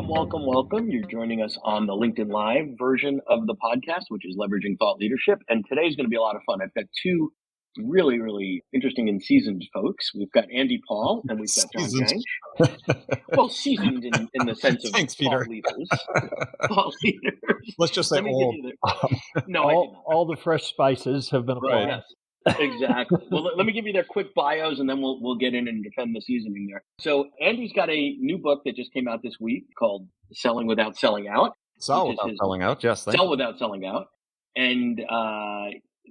Welcome. You're joining us on the LinkedIn Live version of the podcast, which is Leveraging Thought Leadership. And today's going to be a lot of fun. I've got two really, really interesting and seasoned folks. We've got Andy Paul and we've got John Jantsch. Well, seasoned in the sense of Thanks, thought Peter. leaders. Thought leaders. Let's just say old. No, I did not. All the fresh spices have been applied. Yes. Exactly. Well, let me give you their quick bios, and then we'll get in and defend the seasoning there. So Andy's got a new book that just came out this week called "Selling Without Selling Out." Sell without selling out. Yes, Sell Without Selling Out, and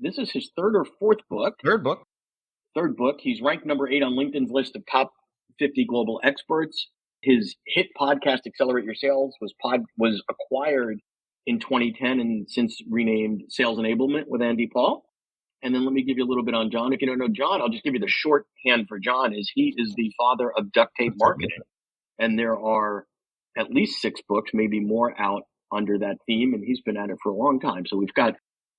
this is his third or fourth book. Third book. He's ranked number 8 on LinkedIn's list of top 50 global experts. His hit podcast "Accelerate Your Sales" was acquired in 2010 and since renamed Sales Enablement with Andy Paul. And then let me give you a little bit on John. If you don't know John, I'll just give you the shorthand for John. He is the father of duct tape marketing. And there are at least 6 books, maybe more out under that theme. And he's been at it for a long time. So we've got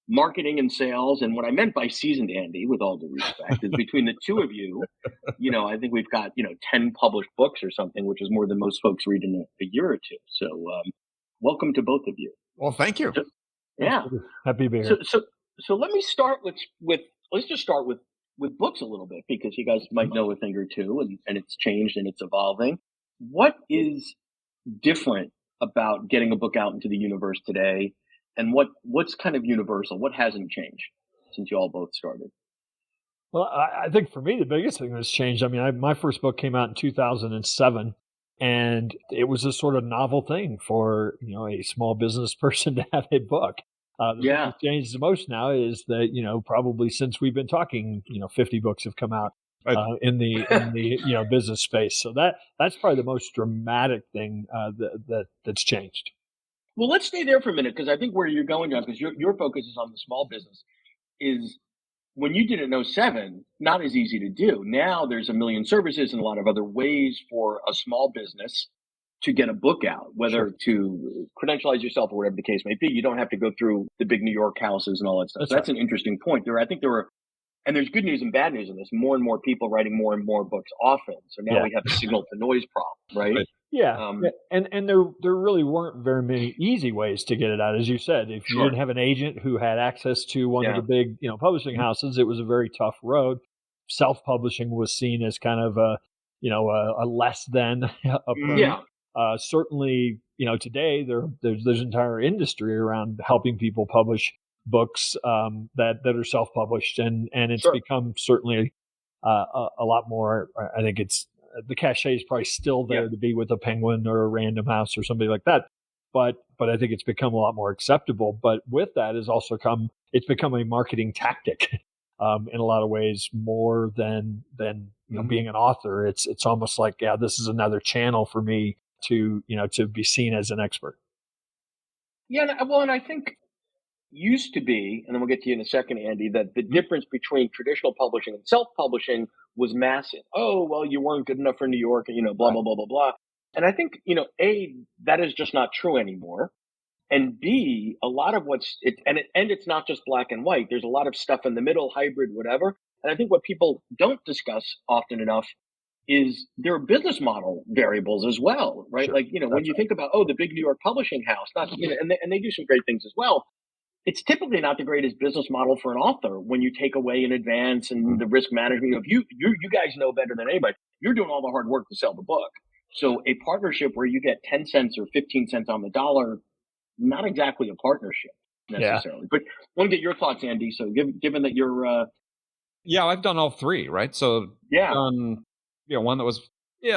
marketing and sales. And what I meant by seasoned, Andy, with all due respect, is between the two of you, I think we've got, 10 published books or something, which is more than most folks read in a year or two. So welcome to both of you. Well, thank you. So, yeah. Happy to be here. So let me start let's just start with books a little bit, because you guys might know a thing or two, and it's changed and it's evolving. What is different about getting a book out into the universe today, and what's kind of universal? What hasn't changed since you all both started? Well, I think for me, the biggest thing that's changed, my first book came out in 2007, and it was a sort of novel thing for, a small business person to have a book. The thing that's changed the most now is that, probably since we've been talking, 50 books have come out in the business space. So that's probably the most dramatic thing that's changed. Well, let's stay there for a minute, because I think where you're going, John, because your focus is on the small business, is when you did it in 07, not as easy to do. Now there's a million services and a lot of other ways for a small business to get a book out, whether to credentialize yourself or whatever the case may be. You don't have to go through the big New York houses and all that stuff. That's an interesting point there. I think and there's good news and bad news in this. More and more people writing more and more books often. So now we have a signal to noise problem, right? Yeah. And there really weren't very many easy ways to get it out. As you said, if you didn't have an agent who had access to one of the big, publishing houses, it was a very tough road. Self-publishing was seen as kind of a less than approach. Certainly, today there's an entire industry around helping people publish books that are self-published, and it's become certainly a lot more. I think the cachet is probably still there to be with a Penguin or a Random House or somebody like that, but I think it's become a lot more acceptable. But with that has also it's become a marketing tactic in a lot of ways, more than being an author. It's almost like, this is another channel for me to be seen as an expert. Yeah, well, and I think used to be, and then we'll get to you in a second, Andy, that the difference between traditional publishing and self-publishing was massive. Oh, well, you weren't good enough for New York, and blah, blah, blah, blah, blah. And I think, A, that is just not true anymore. And B, a lot of it's not just black and white. There's a lot of stuff in the middle, hybrid, whatever. And I think what people don't discuss often enough is there are business model variables as well, right? Like, when you think about, the big New York publishing house, and they do some great things as well. It's typically not the greatest business model for an author when you take away in advance and the risk management. If you guys know better than anybody, you're doing all the hard work to sell the book. So a partnership where you get 10 cents or 15 cents on the dollar, not exactly a partnership necessarily. But I want to get your thoughts, Andy. So given that you're I've done all three, right? So done, one that was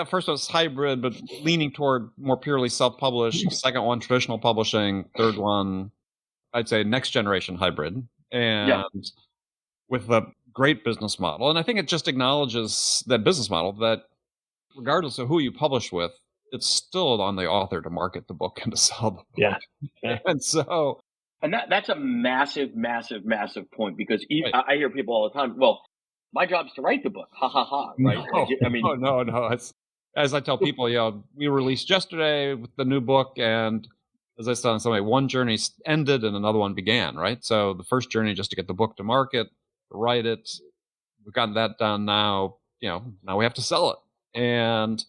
first was hybrid, but leaning toward more purely self-published. Second one, traditional publishing. Third one, I'd say next generation hybrid, and with a great business model. And I think it just acknowledges that business model, that regardless of who you publish with, it's still on the author to market the book and to sell the book. Yeah. And that's a massive, massive, massive point, because I hear people all the time, well, my job's to write the book. Ha ha ha. Right. No. It's, as I tell people, we released yesterday with the new book, and as I said on somebody, one journey ended and another one began, right? So the first journey just to get the book to market, to write it, we've gotten that done now. Now we have to sell it. And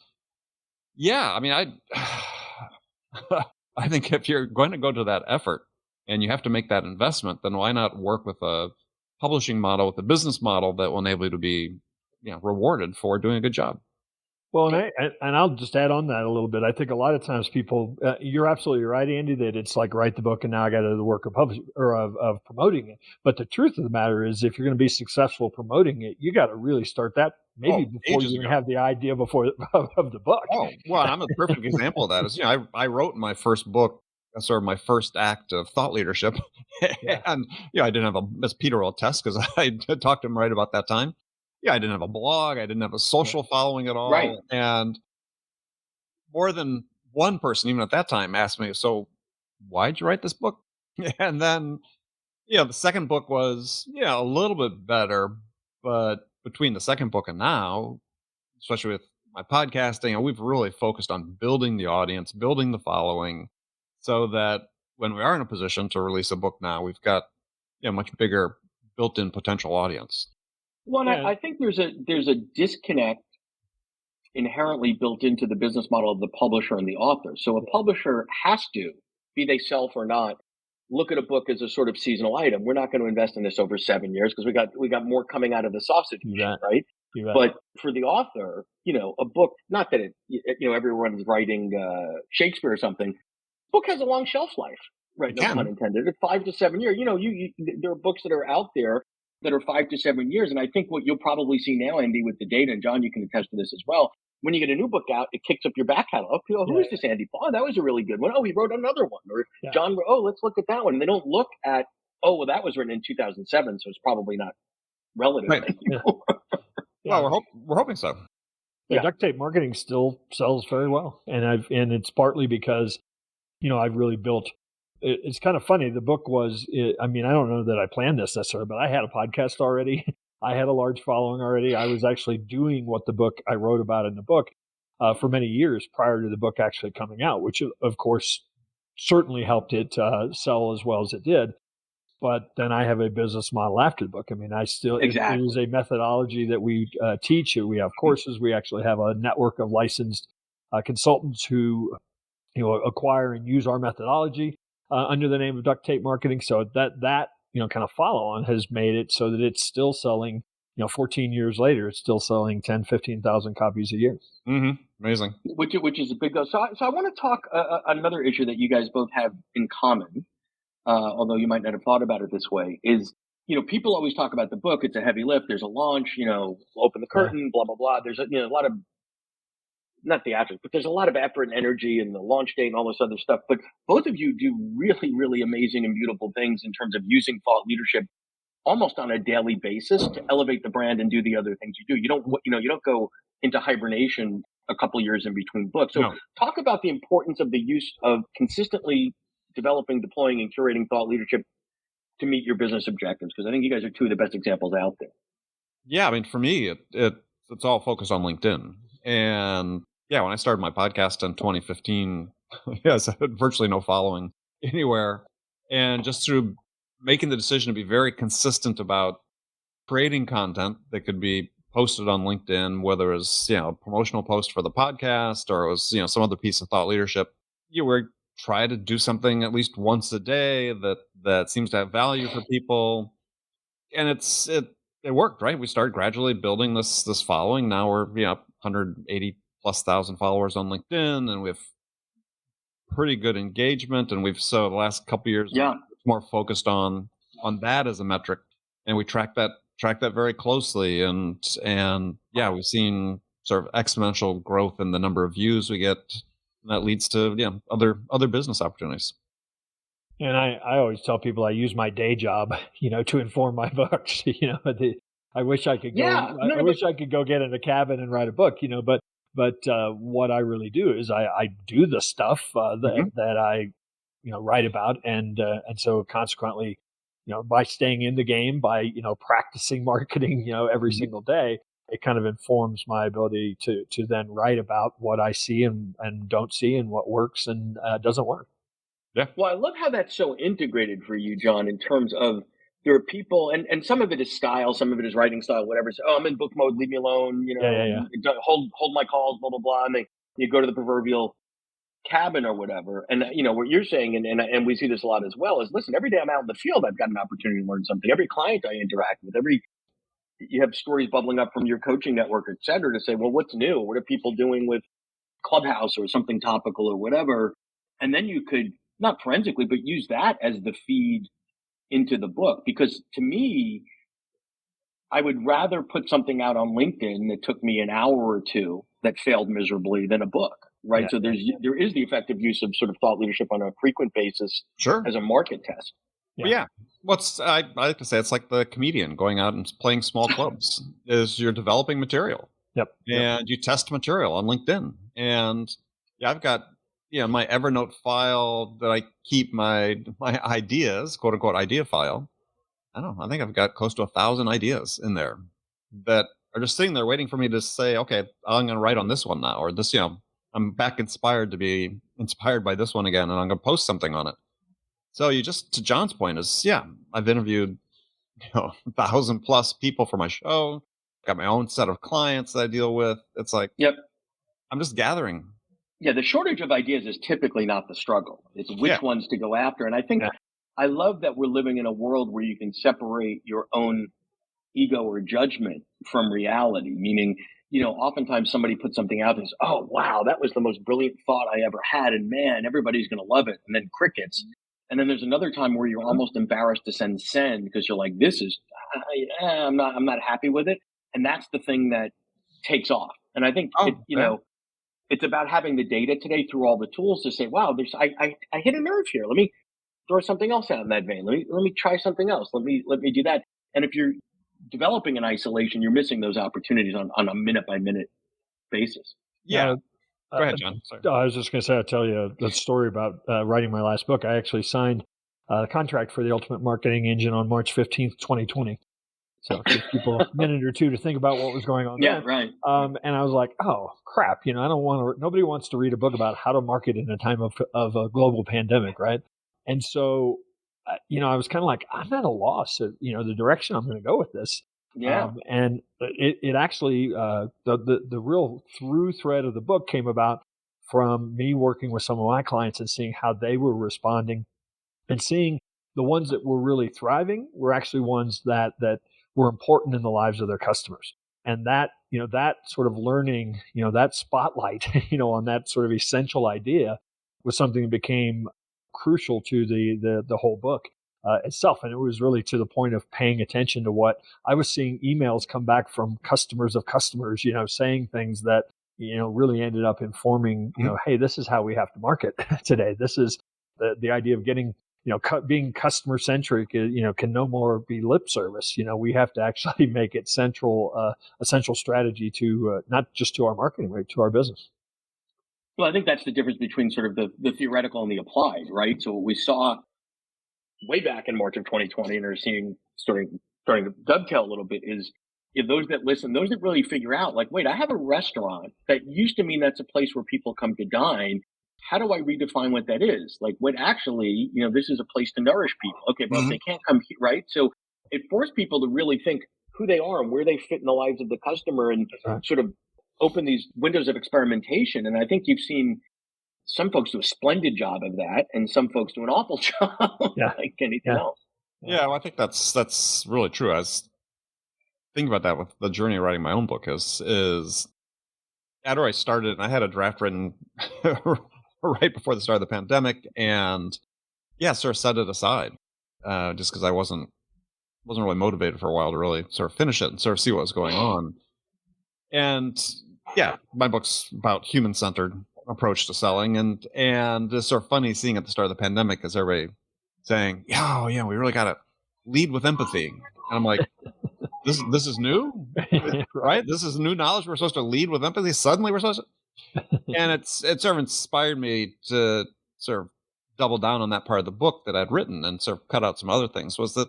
I think if you're going to go to that effort and you have to make that investment, then why not work with a publishing model, with a business model that will enable you to be, rewarded for doing a good job. Well, and I'll just add on that a little bit. I think a lot of times people, you're absolutely right, Andy, that it's like write the book and now I got to do the work of of promoting it. But the truth of the matter is, if you're going to be successful promoting it, you got to really start that maybe before you even have the idea of the book. Oh, well, I'm a perfect example of that. Is I wrote my first book, sort of my first act of thought leadership, and I didn't have as Peter will attest because I talked to him right about that time. I didn't have a blog. I didn't have a social following at all. Right. And more than one person, even at that time, asked me, so why'd you write this book? And then, the second book was, a little bit better. But between the second book and now, especially with my podcasting, we've really focused on building the audience, building the following, so that when we are in a position to release a book now, we've got a much bigger built-in potential audience. Well, I think there's a disconnect inherently built into the business model of the publisher and the author. So a publisher has to, be they self or not, look at a book as a sort of seasonal item. We're not going to invest in this over 7 years because we got more coming out of the sausage machine, right? But for the author, a book, not that everyone's writing Shakespeare or something. Book has a long shelf life, right? No pun intended. At 5 to 7 years, there are books that are out there that are 5 to 7 years. And I think what you'll probably see now, Andy, with the data, and John, you can attest to this as well. When you get a new book out, it kicks up your back catalog. Oh, who is this Andy Paul? Oh, that was a really good one. Oh, he wrote another one. Or John, let's look at that one. And they don't look at, that was written in 2007, so it's probably not relative anymore. Well, we're hoping so. Duct tape marketing still sells very well, and it's partly because I've really built. It's kind of funny. The book was. I don't know that I planned this necessarily, but I had a podcast already. I had a large following already. I was actually doing what the book I wrote about in the book for many years prior to the book actually coming out, which of course certainly helped it sell as well as it did. But then I have a business model after the book. I still, it is a methodology that we teach. We have courses. We actually have a network of licensed consultants who, acquire and use our methodology under the name of duct tape marketing. So that kind of follow on has made it so that it's still selling, 14 years later, it's still selling 10, 15,000 copies a year. Mm-hmm. Amazing. Which is a big deal. So I want to talk another issue that you guys both have in common. Although you might not have thought about it this way, is, people always talk about the book. It's a heavy lift. There's a launch, open the curtain, blah, blah, blah. There's a lot of, not theatrics, but there's a lot of effort and energy and the launch date and all this other stuff. But both of you do really, really amazing and beautiful things in terms of using thought leadership almost on a daily basis to elevate the brand and do the other things you do. You don't go into hibernation a couple years in between books. So talk about the importance of the use of consistently developing, deploying, and curating thought leadership to meet your business objectives, because I think you guys are two of the best examples out there. Yeah, for me, it's all focused on LinkedIn. And when I started my podcast in 2015, I had virtually no following anywhere. And just through making the decision to be very consistent about creating content that could be posted on LinkedIn, whether it was, a promotional post for the podcast or it was, some other piece of thought leadership, we're try to do something at least once a day that seems to have value for people. And it worked, right? We started gradually building this following. Now we're 180 plus thousand followers on LinkedIn, and we have pretty good engagement. And the last couple of years, more focused on that as a metric, and we track that very closely. And we've seen sort of exponential growth in the number of views we get. That leads to other business opportunities. And I always tell people I use my day job, to inform my books. I wish I could go. I wish I could go get in a cabin and write a book. But what I really do is I do the stuff that I write about, and so consequently, by staying in the game, by practicing marketing, every single day, it kind of informs my ability to then write about what I see and don't see and what works and doesn't work. Yeah. Well, I love how that's so integrated for you, John, in terms of there are people, and some of it is style, some of it is writing style, whatever. So, I'm in book mode, leave me alone, hold my calls, blah, blah, blah. And you go to the proverbial cabin or whatever. And what you're saying, and we see this a lot as well, is listen, every day I'm out in the field, I've got an opportunity to learn something. Every client I interact with, you have stories bubbling up from your coaching network, et cetera, to say, well, what's new? What are people doing with Clubhouse or something topical or whatever? And then you could not forensically, but use that as the feed into the book. Because to me, I would rather put something out on LinkedIn that took me an hour or two that failed miserably than a book, right? Yeah. So there is the effective use of sort of thought leadership on a frequent basis, sure, as a market test. Yeah. I like to say it's like the comedian going out and playing small clubs. Is you're developing material. Yep. And you test material on LinkedIn. And I've got my Evernote file that I keep my ideas, quote unquote idea file. I think I've got close to 1,000 ideas in there that are just sitting there waiting for me to say, okay, I'm going to write on this one now, or this, I'm back inspired to be inspired by this one again, and I'm going to post something on it. So to John's point is, I've interviewed, 1,000 plus people for my show. Got my own set of clients that I deal with. It's like, I'm just gathering. Yeah. The shortage of ideas is typically not the struggle. It's which ones to go after. And I think I love that we're living in a world where you can separate your own ego or judgment from reality. Meaning, oftentimes somebody puts something out and says, oh, wow, that was the most brilliant thought I ever had. And man, everybody's going to love it. And then crickets. And then there's another time where you're almost embarrassed to send because you're like, this is, I'm not happy with it. And that's the thing that takes off. And I think, it's about having the data today through all the tools to say, wow, I hit a nerve here. Let me throw something else out in that vein. Let me try something else. Let me do that. And if you're developing in isolation, you're missing those opportunities on a minute by minute basis. Yeah. Go ahead, John. Sorry. I was just going to say, I'll tell you the story about writing my last book. I actually signed a contract for the Ultimate Marketing Engine on March 15th, 2020. So it gives people a minute or two to think about what was going on. Yeah, right. And I was like, oh, crap. Nobody wants to read a book about how to market in a time of a global pandemic, right? And so, I was kind of like, I'm at a loss of, the direction I'm going to go with this. Yeah. And it actually, the real through thread of the book came about from me working with some of my clients and seeing how they were responding and seeing the ones that were really thriving were actually ones that were important in the lives of their customers. And that, that sort of learning, that spotlight, on that sort of essential idea was something that became crucial to the whole book itself. And it was really to the point of paying attention to what I was seeing emails come back from customers of customers, saying things that, really ended up informing, hey, this is how we have to market today. This is the idea of getting, being customer centric, can no more be lip service. We have to actually make it a central strategy to not just to our marketing, but to our business. Well, I think that's the difference between sort of the theoretical and the applied, right? So what we saw way back in March of 2020 and are seeing starting to dovetail a little bit is those that listen, those that really figure out like, wait, I have a restaurant that used to mean that's a place where people come to dine. How do I redefine what that is? Like what actually, this is a place to nourish people. Okay, but if they can't come here, right? So it forced people to really think who they are and where they fit in the lives of the customer and sort of open these windows of experimentation. And I think you've seen some folks do a splendid job of that and some folks do an awful job like anything else. Yeah, well, I think that's really true. I was thinking about that with the journey of writing my own book is after I started, and I had a draft written right before the start of the pandemic and sort of set it aside just because I wasn't really motivated for a while to really sort of finish it and sort of see what was going on. And my book's about human-centered approach to selling, and it's sort of funny seeing at the start of the pandemic as everybody saying, we really got to lead with empathy. And I'm like, this is new, right? This is new knowledge. We're supposed to lead with empathy. Suddenly we're supposed to, and it sort of inspired me to sort of double down on that part of the book that I'd written and sort of cut out some other things. Was that,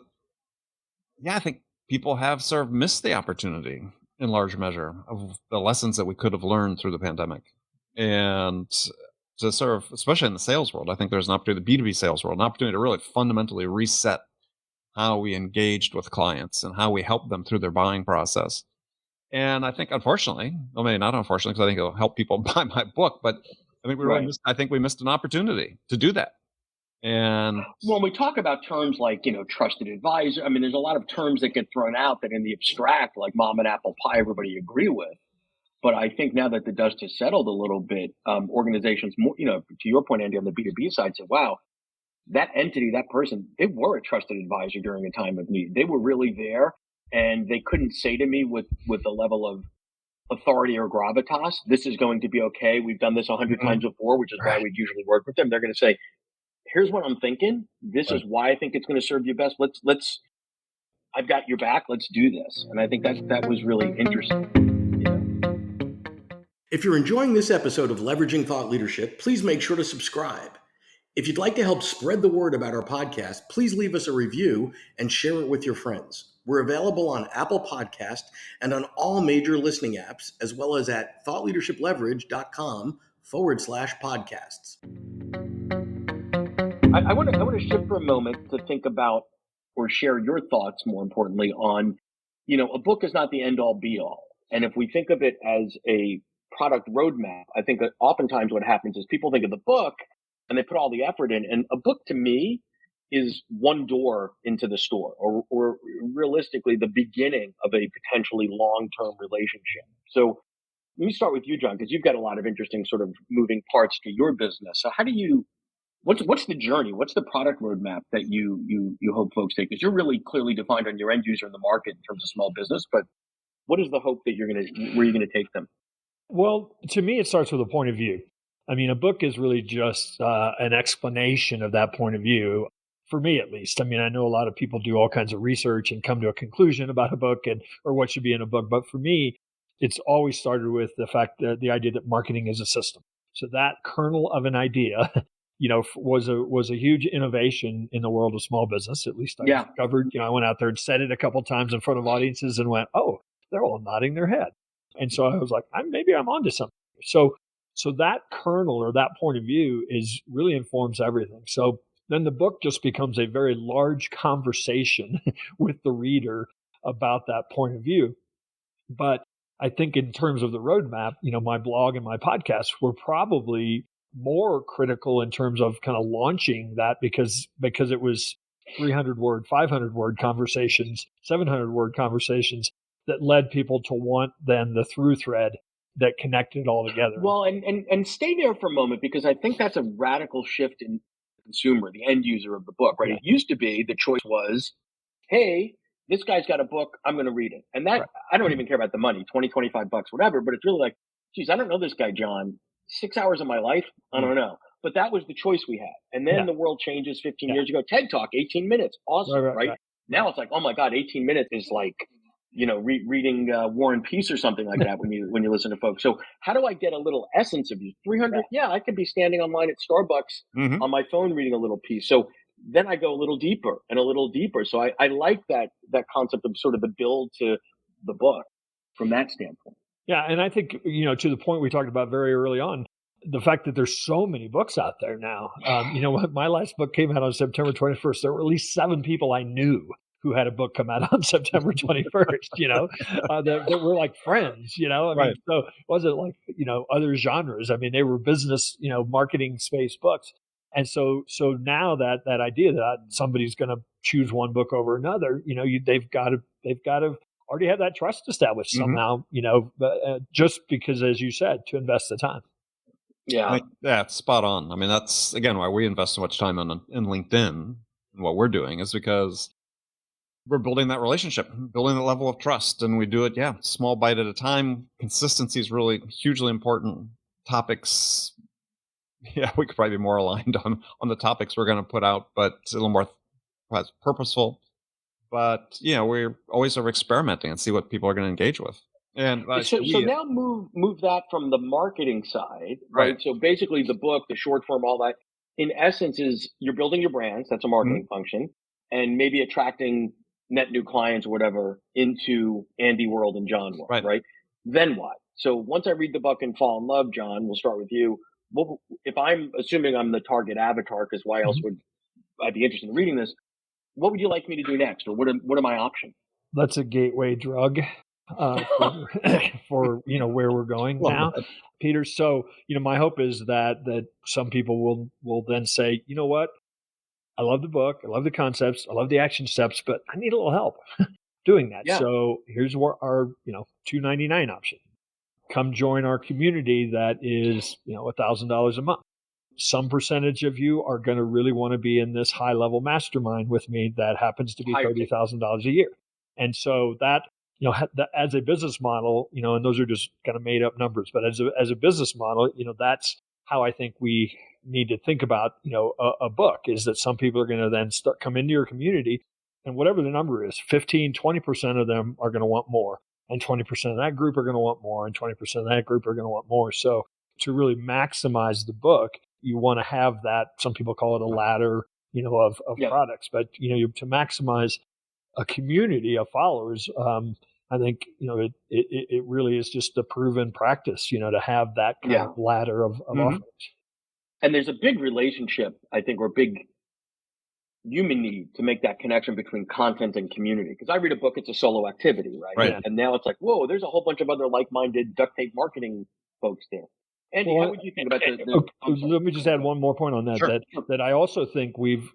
I think people have sort of missed the opportunity in large measure of the lessons that we could have learned through the pandemic. And to sort of, especially in the sales world, I think there's an opportunity, the B2B sales world, an opportunity to really fundamentally reset how we engaged with clients and how we helped them through their buying process. And I think, unfortunately, maybe not unfortunately, because I think it'll help people buy my book, but I think we missed an opportunity to do that. And when we talk about terms like, trusted advisor, I mean, there's a lot of terms that get thrown out that in the abstract, like mom and apple pie, everybody agree with. But I think now that the dust has settled a little bit, organizations, more, to your point, Andy, on the B2B side said, wow, that entity, that person, they were a trusted advisor during a time of need. They were really there, and they couldn't say to me with a level of authority or gravitas, this is going to be okay. We've done this 100 times before, which is why we'd usually work with them. They're going to say, here's what I'm thinking. This is why I think it's going to serve you best. I've got your back. Let's do this. And I think that was really interesting. If you're enjoying this episode of Leveraging Thought Leadership, please make sure to subscribe. If you'd like to help spread the word about our podcast, please leave us a review and share it with your friends. We're available on Apple Podcast and on all major listening apps, as well as at thoughtleadershipleverage.com/podcasts. I want to shift for a moment to think about or share your thoughts, more importantly, on, a book is not the end all be all. And if we think of it as a product roadmap, I think that oftentimes what happens is people think of the book and they put all the effort in. And a book to me is one door into the store, or realistically the beginning of a potentially long-term relationship. So let me start with you, John, because you've got a lot of interesting sort of moving parts to your business. So how do you, what's the journey? What's the product roadmap that you hope folks take? Because you're really clearly defined on your end user in the market in terms of small business, but what is the hope that where you're going to take them? Well, to me, it starts with a point of view. I mean, a book is really just an explanation of that point of view, for me at least. I mean, I know a lot of people do all kinds of research and come to a conclusion about a book or what should be in a book. But for me, it's always started with the fact that the idea that marketing is a system. So that kernel of an idea, was a huge innovation in the world of small business. At least I discovered, I went out there and said it a couple of times in front of audiences and went, oh, they're all nodding their head. And so I was like, maybe I'm onto something. So that kernel or that point of view really informs everything. So then the book just becomes a very large conversation with the reader about that point of view. But I think in terms of the roadmap, my blog and my podcast were probably more critical in terms of kind of launching that because it was 300 word, 500 word conversations, 700 word conversations that led people to want then the through thread that connected it all together. Well, and stay there for a moment, because I think that's a radical shift in the consumer, the end user of the book, right? Yeah. It used to be the choice was, hey, this guy's got a book, I'm going to read it. And that, I don't even care about the money, 20, 25 bucks, whatever, but it's really like, geez, I don't know this guy, John. 6 hours of my life? I don't know. But that was the choice we had. And then the world changes 15 years ago. TED Talk, 18 minutes. Awesome, right? Now it's like, oh my God, 18 minutes is like, reading War and Peace or something like that when you listen to folks. So how do I get a little essence of you? 300, I could be standing online at Starbucks on my phone reading a little piece. So then I go a little deeper and a little deeper. So I like that concept of sort of the build to the book from that standpoint. Yeah, and I think, to the point we talked about very early on, the fact that there's so many books out there now. My last book came out on September 21st. There were at least 7 people I knew who had a book come out on September 21st, that were like friends, I mean, so it wasn't like, other genres. I mean, they were business, marketing space books. And so now that idea that somebody's going to choose one book over another, they've got to already have that trust established somehow, just because, as you said, to invest the time. Yeah, it's spot on. I mean, that's, again, why we invest so much time in LinkedIn and what we're doing is because we're building that relationship, building the level of trust, and we do it, small bite at a time. Consistency is really hugely important. Topics, we could probably be more aligned on the topics we're going to put out, but it's a little more purposeful. But we're always sort of experimenting and see what people are going to engage with. And so now move that from the marketing side, right? So basically, the book, the short form, all that, in essence, is you're building your brands. That's a marketing function, and maybe attracting net new clients or whatever into Andy World and John World, right? Then what? So once I read the book and fall in love, John, we'll start with you. If I'm assuming I'm the target avatar, because why else would I be interested in reading this? What would you like me to do next, or what are my options? That's a gateway drug. for where we're going now, Peter. So my hope is that some people will then say, you know what, I love the book, I love the concepts, I love the action steps, but I need a little help doing that. Yeah. So here's our $2.99 option. Come join our community that is $1,000 a month. Some percentage of you are going to really want to be in this high level mastermind with me that happens to be $30,000 a year. And so that, as a business model, and those are just kind of made up numbers, but as a business model, that's how I think we need to think about, a book, is that some people are going to then come into your community, and whatever the number is, 15, 20% of them are going to want more, and 20% of that group are going to want more, and 20% of that group are going to want more. So to really maximize the book, you want to have that, some people call it a ladder, of products, but, to maximize a community of followers, I think, it really is just a proven practice, to have that kind of ladder of offerings. And there's a big relationship, I think, or big human need to make that connection between content and community. Because I read a book, it's a solo activity, right? And now it's like, whoa, there's a whole bunch of other like-minded duct tape marketing folks there. Andy, how would you think about let me just add one more point on that. Sure. That I also think we've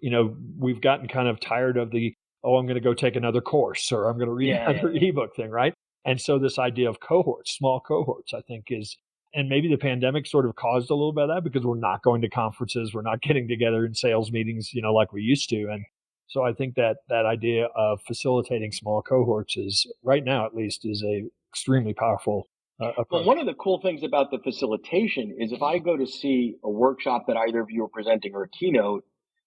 gotten kind of tired of the, I'm going to go take another course, or I'm going to read another ebook thing, right? And so this idea of cohorts, small cohorts, I think is, and maybe the pandemic sort of caused a little bit of that, because we're not going to conferences, we're not getting together in sales meetings, like we used to. And so I think that idea of facilitating small cohorts is, right now at least, is a extremely powerful approach. Well, one of the cool things about the facilitation is if I go to see a workshop that either of you are presenting or a keynote,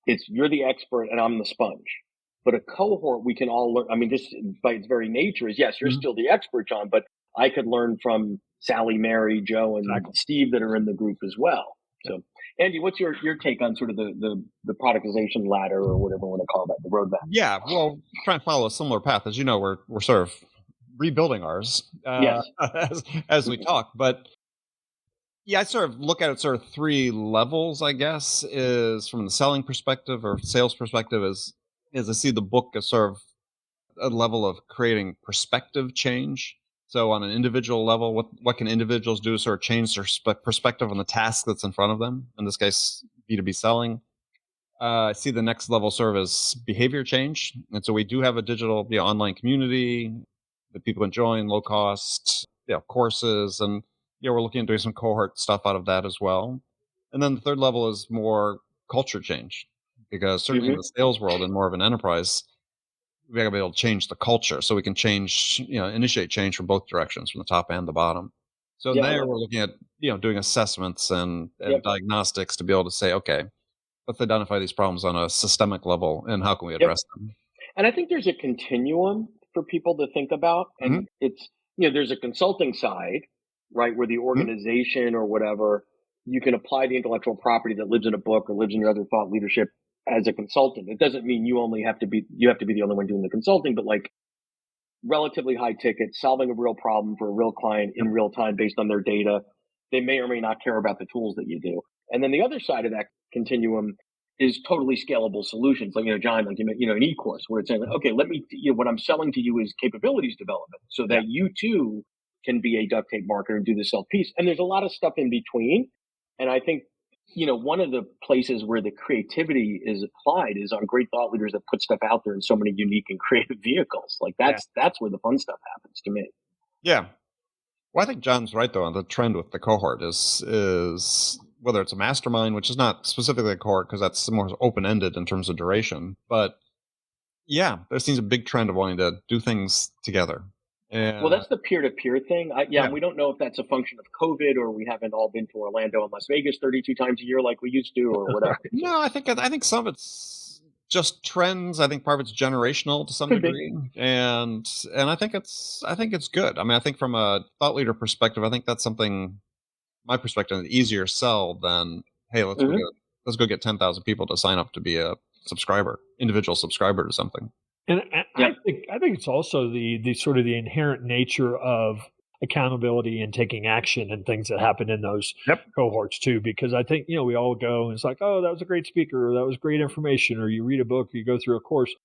you're the expert and I'm the sponge. But a cohort, we can all learn. I mean, just by its very nature is, yes, you're still the expert, John, but I could learn from Sally, Mary, Joe, and Steve that are in the group as well. So, Andy, what's your take on sort of the productization ladder, or whatever we want to call that, the roadmap? Yeah, well, trying to follow a similar path. As you know, we're sort of rebuilding ours as we talk. But yeah, I sort of look at it sort of three levels, I guess, is from the selling perspective or sales perspective, is I see the book as sort of a level of creating perspective change. So on an individual level, what can individuals do to sort of change their perspective on the task that's in front of them? In this case, B2B selling. I see the next level sort of as behavior change. And so we do have a digital online community that people enjoy, low cost courses. And we're looking at doing some cohort stuff out of that as well. And then the third level is more culture change, because certainly in the sales world and more of an enterprise, we got to be able to change the culture so we can change, initiate change from both directions, from the top and the bottom. So there we're looking at, doing assessments and diagnostics to be able to say, okay, let's identify these problems on a systemic level and how can we address them? And I think there's a continuum for people to think about. And it's, there's a consulting side, right, where the organization or whatever, you can apply the intellectual property that lives in a book or lives in your other thought leadership as a consultant. It doesn't mean you have to be the only one doing the consulting, but like relatively high ticket, solving a real problem for a real client in real time based on their data. They may or may not care about the tools that you do. And then the other side of that continuum is totally scalable solutions. Like, John, like, an e-course where it's saying, okay, let me, what I'm selling to you is capabilities development so that you too can be a duct tape marketer and do the self piece. And there's a lot of stuff in between. And I think, one of the places where the creativity is applied is on great thought leaders that put stuff out there in so many unique and creative vehicles. Like that's where the fun stuff happens to me. Yeah. Well, I think John's right though on the trend with the cohort is whether it's a mastermind, which is not specifically a cohort because that's more open-ended in terms of duration. But yeah, there seems a big trend of wanting to do things together. And, well, that's the peer-to-peer thing. We don't know if that's a function of COVID or we haven't all been to Orlando and Las Vegas 32 times a year like we used to or whatever. No, I think some of it's just trends. I think part of it's generational to some degree. And I think it's good. I mean, I think from a thought leader perspective, I think that's something, my perspective, an easier sell than, hey, let's go get 10,000 people to sign up to be a subscriber, individual subscriber to something. And I think it's also the sort of the inherent nature of accountability and taking action and things that happen in those cohorts too. Because I think, we all go and it's like, oh, that was a great speaker, or that was great information, or you read a book, or you go through a course.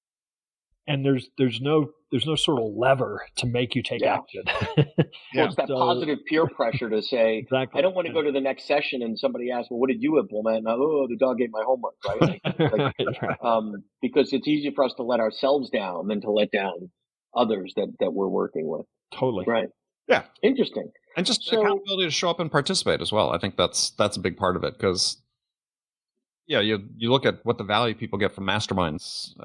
And there's no sort of lever to make you take action. Well, it's that positive peer pressure to say, exactly. I don't want to go to the next session and somebody asks, well, what did you implement? And the dog ate my homework, right? Because it's easy for us to let ourselves down than to let down others that we're working with. Totally. Right. Yeah. Interesting. And just accountability to show up and participate as well. I think that's a big part of it, because you look at what the value people get from masterminds.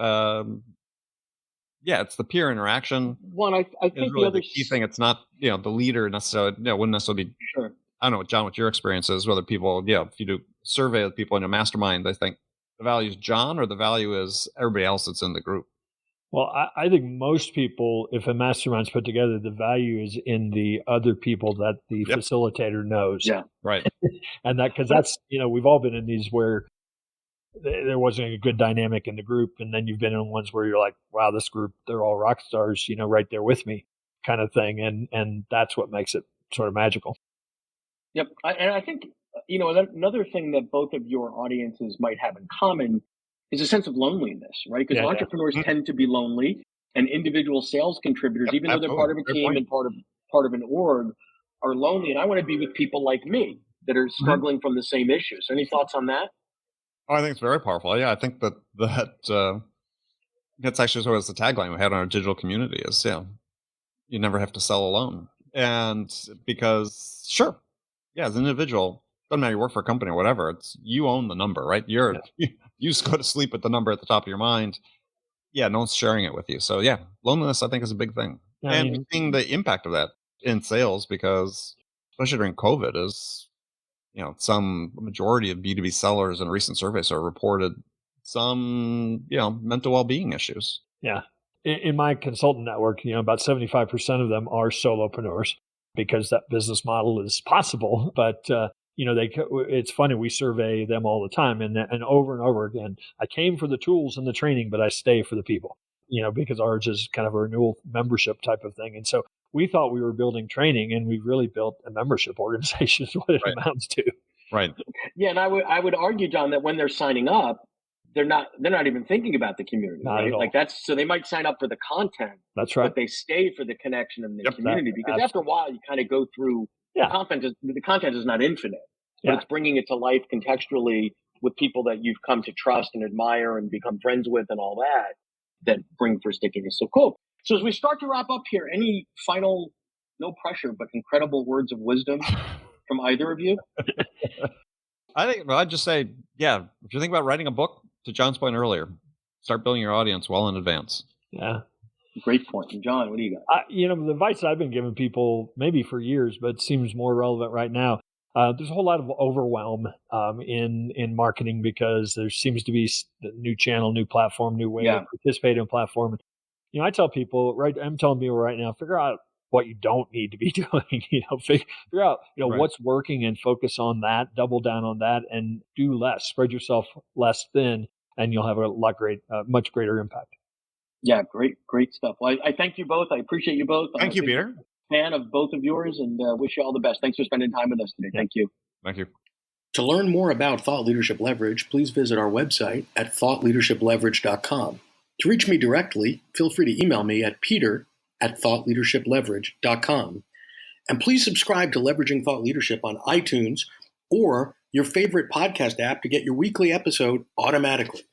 It's the peer interaction. Well, I think really the other key thing. It's not the leader necessarily. Wouldn't necessarily be. Sure. I don't know, John, what your experience is. Whether people, if you do survey of people in a mastermind, they think the value is John or the value is everybody else that's in the group. Well, I think most people, if a mastermind's put together, the value is in the other people that the facilitator knows. Yeah, right. And because that's we've all been in these where there wasn't a good dynamic in the group, and then you've been in ones where you're like, wow, this group, they're all rock stars, right there with me, kind of thing, and that's what makes it sort of magical. Yep. And I think another thing that both of your audiences might have in common is a sense of loneliness, right? Because entrepreneurs tend to be lonely, and individual sales contributors, even though they're part of a team and part of an org, are lonely. And I want to be with people like me that are struggling from the same issues. Any thoughts on that? Oh, I think it's very powerful. Yeah, I think that's actually sort of the tagline we had on our digital community is, you never have to sell alone. And because, sure, as an individual, doesn't matter you work for a company or whatever, it's you own the number, right? You just go to sleep with the number at the top of your mind. Yeah, no one's sharing it with you. So loneliness, I think, is a big thing. And we're seeing the impact of that in sales, because especially during COVID is, some majority of B2B sellers in recent surveys are reported some, mental well-being issues. Yeah. In my consultant network, about 75% of them are solopreneurs, because that business model is possible. But, it's funny, we survey them all the time, and over and over again, I came for the tools and the training, but I stay for the people, because ours is kind of a renewal membership type of thing. And so we thought we were building training, and we've really built a membership organization is what it amounts to. Right. Yeah. And I would argue, John, that when they're signing up, they're not even thinking about the community, right? Like so they might sign up for the content. That's right. But they stay for the connection and the community, because after a while you kind of go through the content is not infinite, but it's bringing it to life contextually with people that you've come to trust and admire and become friends with and all that bring for stickiness. So cool. So as we start to wrap up here, any final, no pressure, but incredible words of wisdom from either of you? I think, I'd just say, if you think about writing a book, to John's point earlier, start building your audience well in advance. Yeah. Great point. And John, what do you got? The advice I've been giving people maybe for years, but seems more relevant right now. There's a whole lot of overwhelm in marketing, because there seems to be a new channel, new platform, new way to participate in a platform. I tell people, I'm telling people right now, figure out what you don't need to be doing. Figure out what's working and focus on that, double down on that, and do less. Spread yourself less thin, and you'll have much greater impact. Yeah, great stuff. Well, I thank you both. I appreciate you both. Thank you, Peter. Fan of both of yours, and wish you all the best. Thanks for spending time with us today. Thank you. Thank you. To learn more about Thought Leadership Leverage, please visit our website at thoughtleadershipleverage.com. To reach me directly, feel free to email me at peter@thoughtleadershipleverage.com. And please subscribe to Leveraging Thought Leadership on iTunes or your favorite podcast app to get your weekly episode automatically.